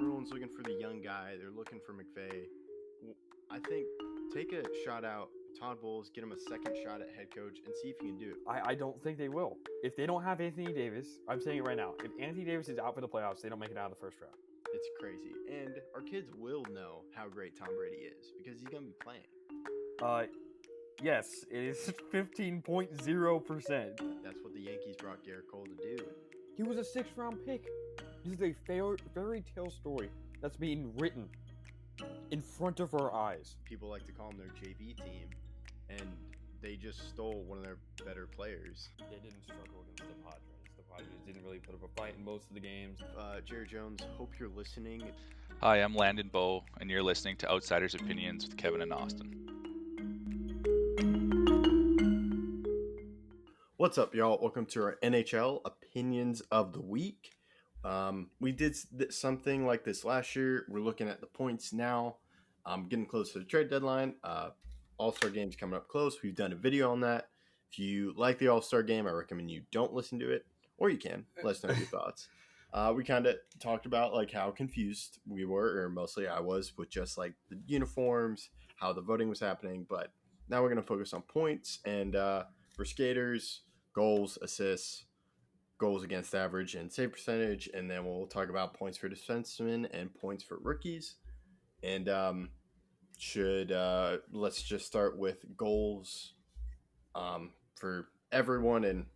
everyone's looking for the young guy. They're looking for McVay. I think take a shot out Todd Bowles, get him a second shot at head coach, and see if he can do it. I don't think they will. If they don't have Anthony Davis, I'm saying it right now. If Anthony Davis is out for the playoffs, they don't make it out of the first round. It's crazy. And our kids will know how great Tom Brady is because he's going to be playing. Yes, it is 15.0%. That's what the Yankees brought Garrett Cole to do. He was a 6th-round pick. This is a fairy tale story that's being written in front of our eyes. People like to call them their JV team, and they just stole one of their better players. They didn't struggle against the Padres. The Padres didn't really put up a fight in most of the games. Jerry Jones, hope you're listening. Hi, I'm Landon Bowe, and you're listening to Outsiders Opinions with Kevin and Austin. What's up, y'all? Welcome to our NHL Opinions of the Week. We did something like this last year. We're looking at the points now. Getting close to the trade deadline. All-Star game's coming up close. We've done a video on that. If you like the All-Star game, I recommend you don't listen to it, or you can. Let us know your thoughts. We kind of talked about like how confused we were, or mostly I was, with just like the uniforms, how the voting was happening. But now we're going to focus on points and for skaters, goals, assists, goals against average, and save percentage. And then we'll talk about points for defensemen and points for rookies. And let's just start with goals for everyone. And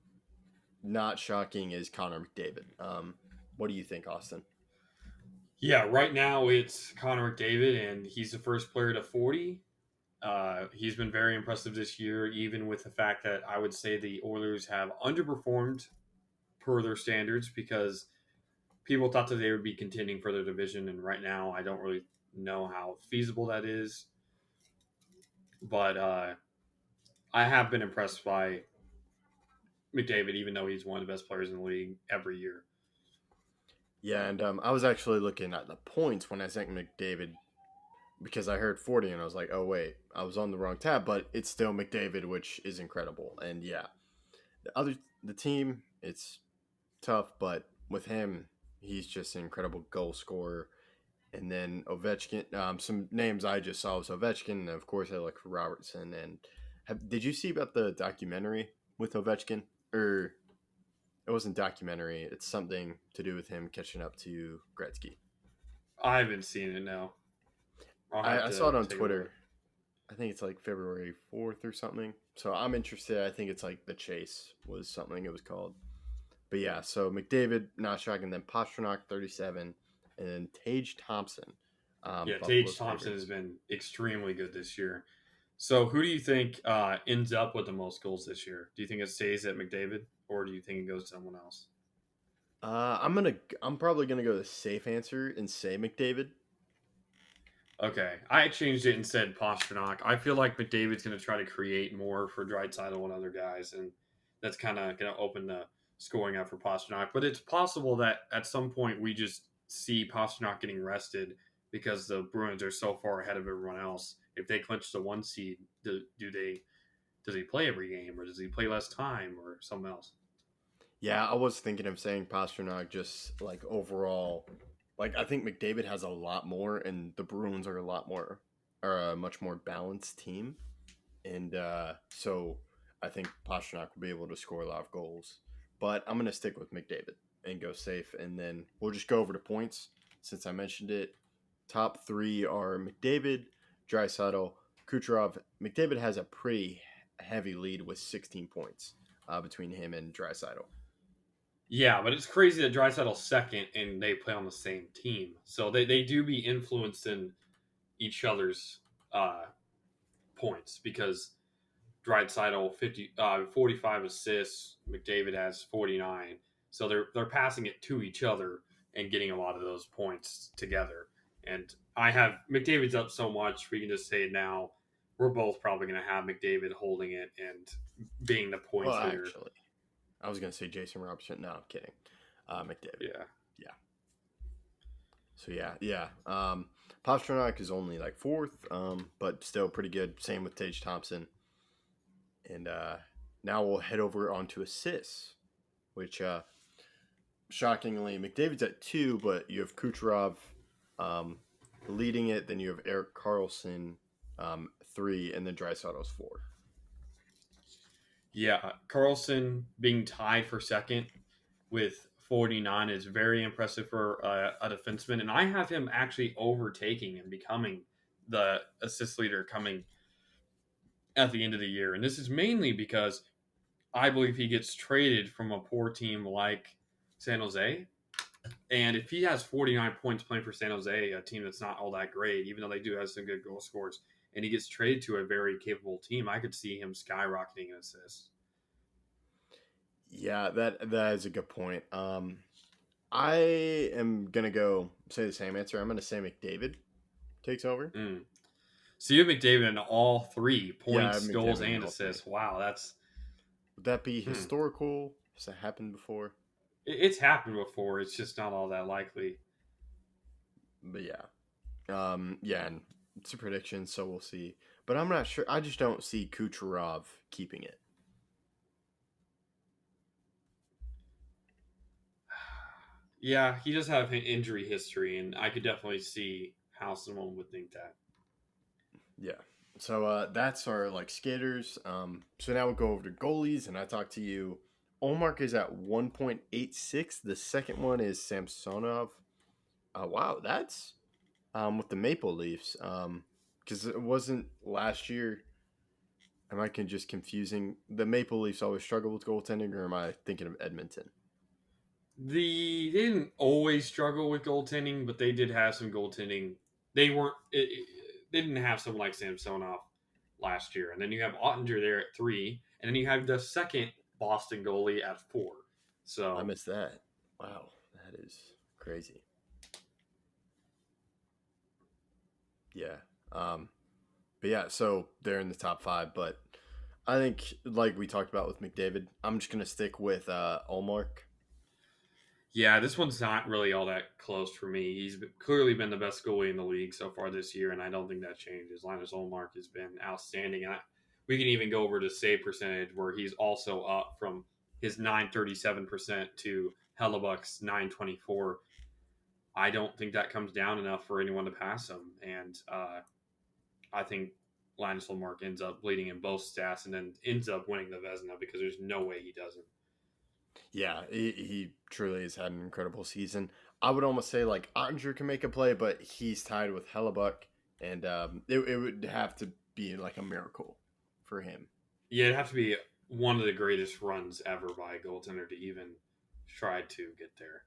not shocking is Connor McDavid. What do you think, Austin? Yeah, right now it's Connor McDavid, and he's the first player to 40. He's been very impressive this year, even with the fact that I would say the Oilers have underperformed per their standards because people thought that they would be contending for their division, and right now I don't really know how feasible that is. But I have been impressed by McDavid, even though he's one of the best players in the league every year. Yeah, and I was actually looking at the points when I sent McDavid because I heard 40 and I was like, oh, wait, I was on the wrong tab, but it's still McDavid, which is incredible. And yeah, the team, it's tough, but with him, he's just an incredible goal scorer. And then Ovechkin, some names I just saw was Ovechkin, and of course I look for Robertson. And did you see about the documentary with Ovechkin? Or it wasn't documentary, it's something to do with him catching up to Gretzky. I haven't seen it, no. I saw it on Twitter. I think it's like February 4th or something. So I'm interested. I think it's like The Chase was something it was called. But yeah, so McDavid, not shocking. Then Pastrnak, 37. And then Tage Thompson. Tage Thompson has been extremely good this year. So who do you think ends up with the most goals this year? Do you think it stays at McDavid, or do you think it goes to someone else? I'm probably gonna go the safe answer and say McDavid. Okay, I changed it and said Pastrnak. I feel like McDavid's going to try to create more for Draisaitl and other guys, and that's kind of going to open the scoring up for Pastrnak. But it's possible that at some point we just see Pastrnak getting rested because the Bruins are so far ahead of everyone else. If they clinch the 1 seed, does he play every game, or does he play less time, or something else? Yeah, I was thinking of saying Pastrnak just like overall. Like, I think McDavid has a lot more, and the Bruins are a much more balanced team. And so I think Pastrnak will be able to score a lot of goals. But I'm going to stick with McDavid and go safe. And then we'll just go over to points since I mentioned it. Top 3 are McDavid, Draisaitl, Kucherov. McDavid has a pretty heavy lead with 16 points between him and Draisaitl. Yeah, but it's crazy that Draisaitl's second and they play on the same team. So they do be influenced in each other's points because Draisaitl 45 assists, McDavid has 49. So they're passing it to each other and getting a lot of those points together. And I have McDavid's up so much, we can just say it now. We're both probably going to have McDavid holding it and being the points leader. Actually, I was going to say Jason Robertson. No, I'm kidding. McDavid. Yeah. So, yeah. Pastrnak is only like 4th, but still pretty good. Same with Tage Thompson. And now we'll head over onto assists, which shockingly, McDavid's at 2, but you have Kucherov Um, leading it, then you have Eric Carlson, 3, and then Draisaitl's 4. Yeah, Carlson being tied for second with 49 is very impressive for a defenseman, and I have him actually overtaking and becoming the assist leader coming at the end of the year. And this is mainly because I believe he gets traded from a poor team like San Jose. And if he has 49 points playing for San Jose, a team that's not all that great, even though they do have some good goal scores, and he gets traded to a very capable team, I could see him skyrocketing in assists. Yeah, that is a good point. I am gonna go say the same answer. I'm gonna say McDavid takes over. Mm. So you have McDavid in all three Yeah, I have points, goals, McDavid in and all 3. assists. Wow, that's Would that be historical? Has that happened before? it's happened before. It's just not all that likely. But yeah, yeah, and it's a prediction, so we'll see. But I'm not sure. I just don't see Kucherov keeping it. Yeah, he does have an injury history, and I could definitely see how someone would think that. Yeah. So that's our like skaters. So now we'll go over to goalies, and I talked to you. Olmark is at 1.86. The second one is Samsonov. Wow, that's with the Maple Leafs. Because it wasn't last year. Am I just confusing? The Maple Leafs always struggle with goaltending, or am I thinking of Edmonton? They didn't always struggle with goaltending, but they did have some goaltending. They weren't. They didn't have someone like Samsonov last year, and then you have Ottinger there at 3, and then you have the second Boston goalie at 4. I So missed that. Wow, that is crazy. Yeah. But yeah, so they're in the top 5, but I think like we talked about with McDavid, I'm just gonna stick with Olmark. yeah, this one's not really all that close for me. He's clearly been the best goalie in the league so far this year, and I don't think that changes. Linus Olmark has been outstanding, and we can even go over to save percentage, where he's also up from his 937% to Hellebuck's 924. I don't think that comes down enough for anyone to pass him, and I think Linus Olmark ends up leading in both stats, and then ends up winning the Vezina because there's no way he doesn't. Yeah, he truly has had an incredible season. I would almost say like Ottinger can make a play, but he's tied with Hellebuck, and it would have to be like a miracle for him. Yeah, it'd have to be one of the greatest runs ever by a goaltender to even try to get there.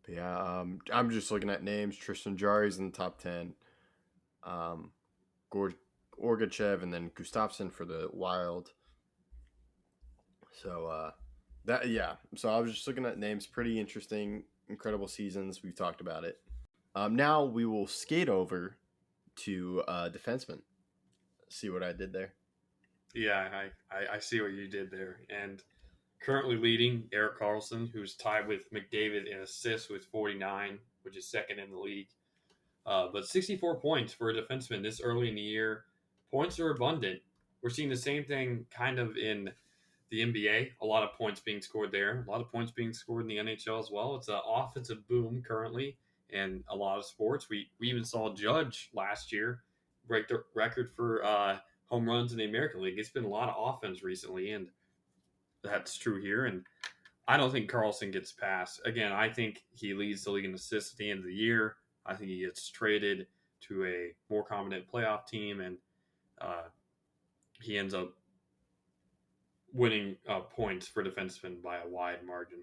But yeah, I'm just looking at names. Tristan Jarry's in the top 10. Gord Orgachev, and then Gustafsson for the Wild. So that yeah. So I was just looking at names. Pretty interesting, incredible seasons. We've talked about it. Now we will skate over to defensemen. See what I did there. Yeah, I see what you did there. And currently leading Eric Carlson, who's tied with McDavid in assists with 49, which is second in the league. But 64 points for a defenseman this early in the year. Points are abundant. We're seeing the same thing kind of in the NBA. A lot of points being scored there. A lot of points being scored in the NHL as well. It's an offensive boom currently in a lot of sports. We even saw Judge last year break the record for home runs in the American League. It's been a lot of offense recently, and that's true here. And I don't think Carlson gets past. Again, I think he leads the league in assists at the end of the year. I think he gets traded to a more competent playoff team, and he ends up winning points for defensemen by a wide margin.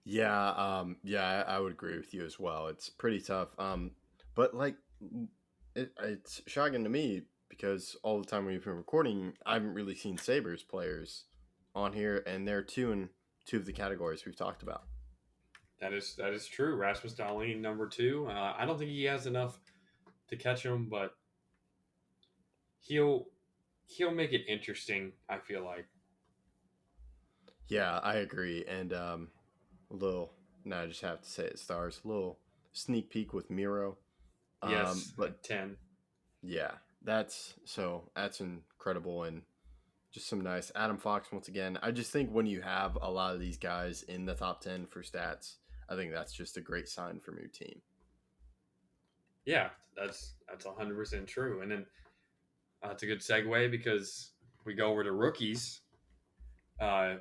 Yeah, yeah, I would agree with you as well. It's pretty tough. But like, it's shocking to me because all the time we've been recording, I haven't really seen Sabres players on here, and they're 2 in 2 of the categories we've talked about. That is true. Rasmus Dahlin, number 2. I don't think he has enough to catch him, but he'll make it interesting. I feel like. Yeah, I agree. And a little, no, I just have to say it, Stars. A little sneak peek with Miro. Yes, But 10. yeah, that's incredible, and just some nice Adam Fox once again. I just think when you have a lot of these guys in the top 10 for stats, I think that's just a great sign from your team. Yeah, that's 100% true. And then it's a good segue because we go over to rookies. Uh,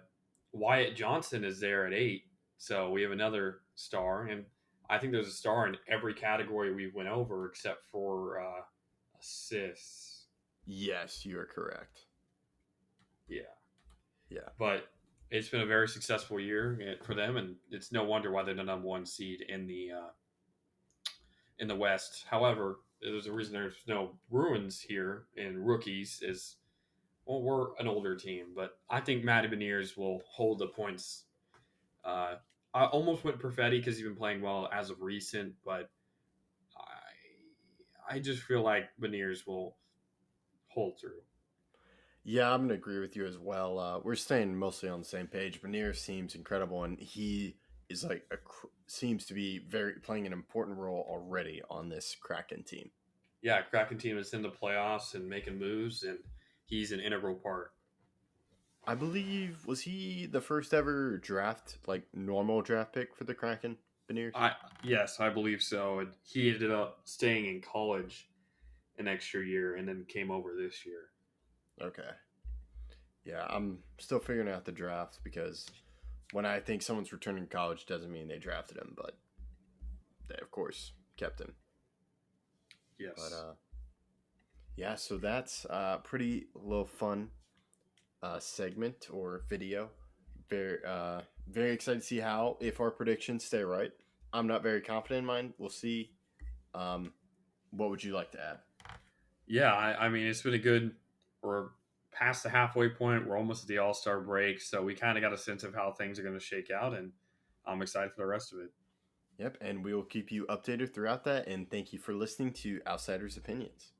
Wyatt Johnson is there at 8, so we have another star, and I think there's a star in every category we went over except for assists. Yes, you are correct. Yeah, Yeah. but it's been a very successful year for them, and it's no wonder why they're the number 1 seed in the West. However, there's a reason there's no Bruins here in rookies. Is well, we're an older team, but I think Matty Beniers will hold the points. I almost went Perfetti because he's been playing well as of recent, but I just feel like Beniers will hold through. Yeah, I'm gonna agree with you as well. We're staying mostly on the same page. Benier seems incredible, and he is like seems to be very playing an important role already on this Kraken team. Yeah, Kraken team is in the playoffs and making moves, and he's an integral part. I believe was he the first ever draft like normal draft pick for the Kraken, Beniers? Yes, I believe so. And he ended up staying in college an extra year, and then came over this year. Okay. Yeah, I'm still figuring out the draft because when I think someone's returning college doesn't mean they drafted him, but they of course kept him. Yes. But yeah, so that's pretty little fun segment or video. Very excited to see how if our predictions stay right. I'm not very confident in mine. We'll see. What would you like to add? Yeah, I mean, it's been a good. We're past the halfway point. We're almost at the All Star break, so we kind of got a sense of how things are going to shake out, and I'm excited for the rest of it. Yep, and we will keep you updated throughout that. And thank you for listening to Outsiders Opinions.